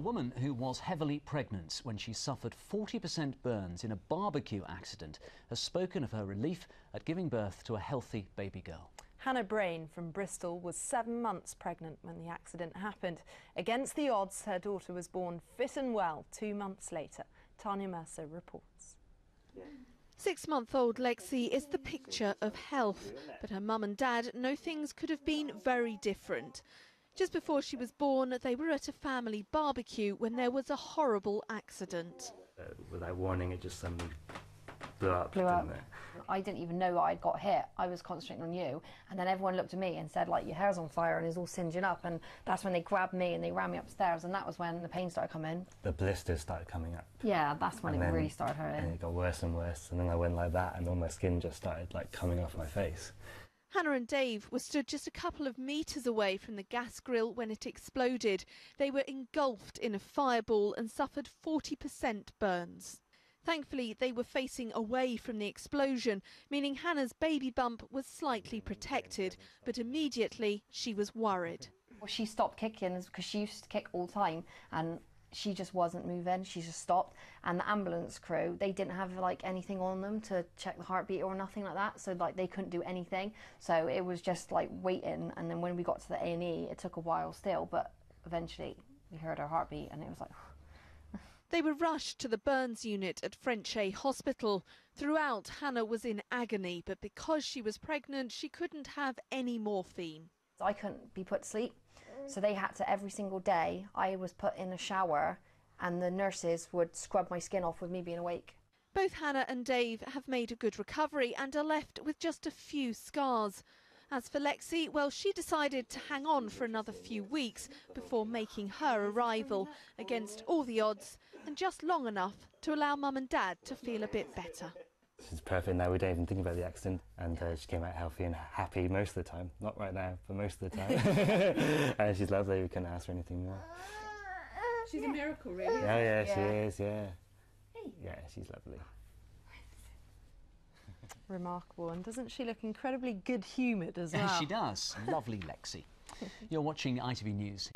A woman who was heavily pregnant when she suffered 40% burns in a barbecue accident has spoken of her relief at giving birth to a healthy baby girl. Hannah Brain from Bristol was 7 months pregnant when the accident happened. Against the odds, her daughter was born fit and well 2 months later. Tanya Mercer reports. 6-month-old Lexi is the picture of health, but her mum and dad know things could have been very different. Just before she was born, they were at a family barbecue when there was a horrible accident. Without warning, it just suddenly blew up. I didn't even know that I'd got hit. I was concentrating on you, and then everyone looked at me and said, like, your hair's on fire and it's all singeing up, and that's when they grabbed me and they ran me upstairs, and that was when the pain started coming. The blisters started coming up. Yeah, that's when it really started hurting. And it got worse and worse, and then I went like that and all my skin just started like coming off my face. Hannah and Dave were stood just a couple of metres away from the gas grill when it exploded. They were engulfed in a fireball and suffered 40% burns. Thankfully, they were facing away from the explosion, meaning Hannah's baby bump was slightly protected, but immediately she was worried. Well, she stopped kicking because she used to kick all the time, and she just wasn't moving. She just stopped, and the ambulance crew, they didn't have like anything on them to check the heartbeat or nothing like that, so like they couldn't do anything. So it was just like waiting, and then when we got to the A&E, it took a while still, but eventually we heard her heartbeat and it was like... They were rushed to the burns unit at Frenchay Hospital. Throughout, Hannah was in agony, but because she was pregnant, she couldn't have any morphine. I couldn't be put to sleep, so they had to, every single day, I was put in a shower and the nurses would scrub my skin off with me being awake. Both Hannah and Dave have made a good recovery and are left with just a few scars. As for Lexi, well, she decided to hang on for another few weeks before making her arrival, against all the odds, and just long enough to allow mum and dad to feel a bit better. She's perfect now. We don't even think about the accident, and she came out healthy and happy most of the time. Not right now, but most of the time. And she's lovely. We couldn't ask for anything more. She's a miracle, really. Oh yeah, she is. Yeah, yeah, she's lovely. Remarkable, and doesn't she look incredibly good-humoured as well? She does. Lovely Lexi. You're watching ITV News.